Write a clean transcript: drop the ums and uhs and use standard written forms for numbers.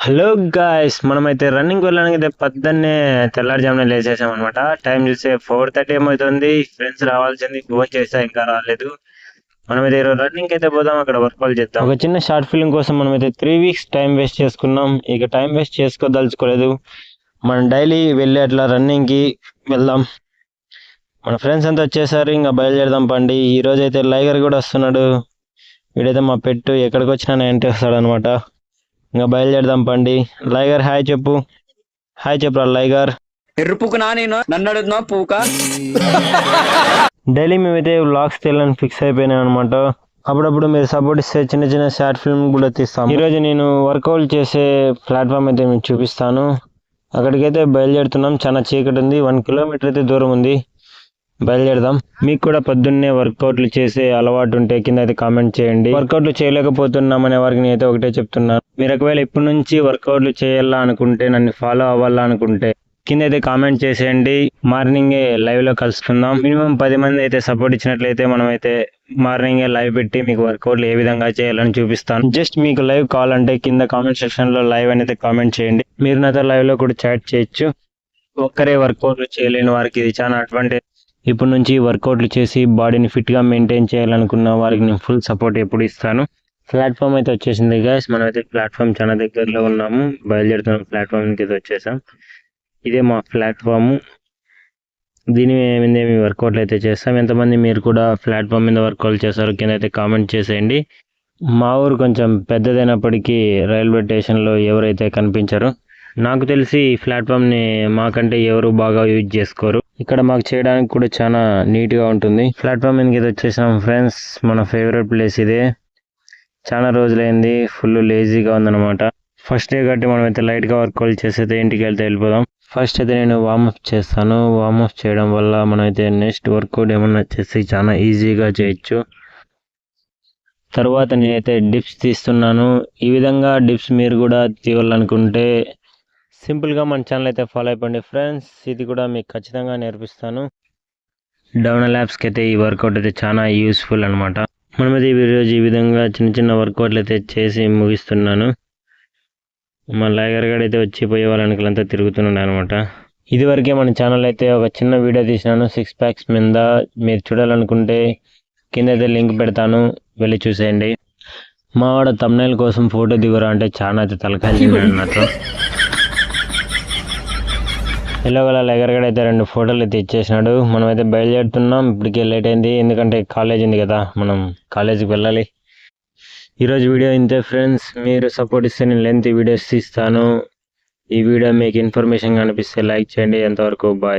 Hello guys, మనమైతే running వెళ్ళడానికి అయితే పొద్దున్నే తెల్లారుజామున లేచేసాం అనమాట. టైం చూస్తే 4:30 ఏమవుతుంది. ఫ్రెండ్స్ రావాల్సింది, ఫోన్ చేస్తా ఇంకా రాలేదు. మనమైతే ఈరోజు రన్నింగ్ అయితే పోదాం, అక్కడ వర్కౌట్ చేద్దాం. ఒక చిన్న షార్ట్ ఫిల్మ్ కోసం మనమైతే 3 weeks టైం వేస్ట్ చేసుకున్నాం. ఇక టైం వేస్ట్ చేసుకోదలుచుకోలేదు. మనం డైలీ వెళ్ళి అట్లా రన్నింగ్ కి వెళ్దాం. మన ఫ్రెండ్స్ అంతా వచ్చేసారు, ఇంకా బయలుదేరదాం పండి. ఈ రోజు అయితే లైగర్ కూడా వస్తున్నాడు. వీడైతే మా పెట్టు ఎక్కడికి వచ్చినా ఎంటే వస్తాడు అనమాట. ఇంకా బయలుదేరదాం పండి. లైగర్ హాయ్ చెప్పు. హాయ్ చెప్పురా లైగర్. ఎర్రుపుకునా నేను నన్ను అడుగుతున్నా పూక. డైలీ మేమైతే వ్లాగ్స్ తీయాలని ఫిక్స్ అయిపోయినాం అనమాట. అప్పుడప్పుడు మీరు సపోర్ట్ ఇస్తే చిన్న చిన్న షార్ట్ ఫిల్మ్ కూడా తీస్తాం. ఈరోజు నేను వర్కౌట్ చేసే ప్లాట్ఫామ్ అయితే మీకు చూపిస్తాను. అక్కడికైతే బయలుదేరుతున్నాం. చాలా చీకటి ఉంది, 1 kilometer అయితే దూరం ఉంది. బయలుదేరదాం. మీకు కూడా పొద్దున్నే వర్కౌట్లు చేసే అలవాటు ఉంటే కింద అయితే కామెంట్ చేయండి. వర్కౌట్లు చేయలేకపోతున్నాం అనే వారికి నేను అయితే ఒకటే చెప్తున్నాను, మీరు ఒకవేళ ఇప్పటి నుంచి వర్కౌట్లు చేయాలా అనుకుంటే, నన్ను ఫాలో అవ్వాలా అనుకుంటే కింద అయితే కామెంట్ చేసేయండి. మార్నింగే లైవ్ లో కలుసుకుందాం. మినిమం 10 మంది అయితే సపోర్ట్ ఇచ్చినట్లయితే మనం అయితే మార్నింగే లైవ్ పెట్టి మీకు వర్కౌట్లు ఏ విధంగా చేయాలని చూపిస్తాను. జస్ట్ మీకు లైవ్ కావాలంటే కింద కామెంట్ సెక్షన్ లో లైవ్ అనేది కామెంట్ చేయండి. మీరు నాతో లైవ్ లో కూడా చాట్ చేయొచ్చు. ఒక్కరే వర్కౌట్లు చేయలేని వారికి ఇది చాలా అడ్వాంటేజ్. ఇప్పటి నుంచి వర్కౌట్లు చేసి బాడీని ఫిట్గా మెయింటైన్ చేయాలనుకున్న వారికి నేను ఫుల్ సపోర్ట్ ఎప్పుడు ఇస్తాను. ప్లాట్ఫామ్ అయితే వచ్చేసింది గైస్. మనం అయితే ప్లాట్ఫామ్ చాలా దగ్గరలో ఉన్నాము. బయలుదేరుతున్నాం. ప్లాట్ఫామ్కి అయితే వచ్చేసాం. ఇదే మా ప్లాట్ఫామ్. దీని మీద మేము వర్కౌట్లు అయితే చేస్తాం. ఎంతమంది మీరు కూడా ప్లాట్ఫామ్ మీద వర్కౌట్ చేస్తారు కింద అయితే కామెంట్ చేసేయండి. మా ఊరు కొంచెం పెద్దదైనప్పటికీ రైల్వే స్టేషన్లో ఎవరైతే కనిపించరు. నాకు తెలిసి ఈ ప్లాట్ఫామ్ని మాకంటే ఎవరు బాగా యూజ్ చేసుకోరు. ఇక్కడ మాకు చేయడానికి కూడా చాలా నీట్గా ఉంటుంది. ప్లాట్ఫామ్ మీదకి వచ్చేసాం ఫ్రెండ్స్. మన ఫేవరెట్ ప్లేస్ ఇదే. చాలా రోజులైంది, ఫుల్ లేజీగా ఉందన్నమాట. ఫస్ట్ డే కాబట్టి మనం అయితే లైట్గా వర్కౌట్ చేసి ఇంటికి వెళ్ళిపోదాం. ఫస్ట్ అయితే నేను వార్మప్ చేస్తాను. వార్మప్ చేయడం వల్ల మనం అయితే నెక్స్ట్ వర్కౌట్ ఏమన్నా చేసి చాలా ఈజీగా చేయొచ్చు. తర్వాత నేనైతే డిప్స్ తీస్తున్నాను. ఈ విధంగా డిప్స్ మీరు కూడా తీయాలనుకుంటే సింపుల్గా మన ఛానల్ అయితే ఫాలో అయిపోండి ఫ్రెండ్స్. ఇది కూడా మీకు ఖచ్చితంగా నేర్పిస్తాను. డౌన్ ల్యాబ్స్కి అయితే ఈ వర్కౌట్ అయితే చాలా యూస్ఫుల్ అనమాట. మనమైతే ఈరోజు ఈ విధంగా చిన్న చిన్న వర్కౌట్లు అయితే చేసి ముగిస్తున్నాను. మా లైగర్ గడ్ అయితే వచ్చిపోయే వాళ్ళంతా తిరుగుతున్నాడు అనమాట. ఇదివరకే మన ఛానల్ అయితే ఒక చిన్న వీడియో తీసినాను 6 packs మీద. మీరు చూడాలనుకుంటే కింద అయితే లింక్ పెడతాను, వెళ్ళి చూసేయండి. మా వాడు తమ్నైల్ కోసం ఫోటో దిగురా అంటే చాలా అయితే తలకాయ నాతో. ఎలాగోలా లైగర్ గడ్ అయితే 2 ఫోటోలు అయితే ఇచ్చేసినాడు. మనం అయితే బయలుదేరుతున్నాం. ఇప్పటికే లేట్ అయింది, ఎందుకంటే కాలేజ్ ఉంది కదా, మనం కాలేజీకి వెళ్ళాలి. ఈరోజు వీడియో ఇంతే ఫ్రెండ్స్. మీరు సపోర్ట్ ఇస్తే నేను లెంత్ వీడియోస్ తీస్తాను. ఈ వీడియో మీకు ఇన్ఫర్మేషన్ అనిపిస్తే లైక్ చేయండి. ఎంతవరకు బాయ్.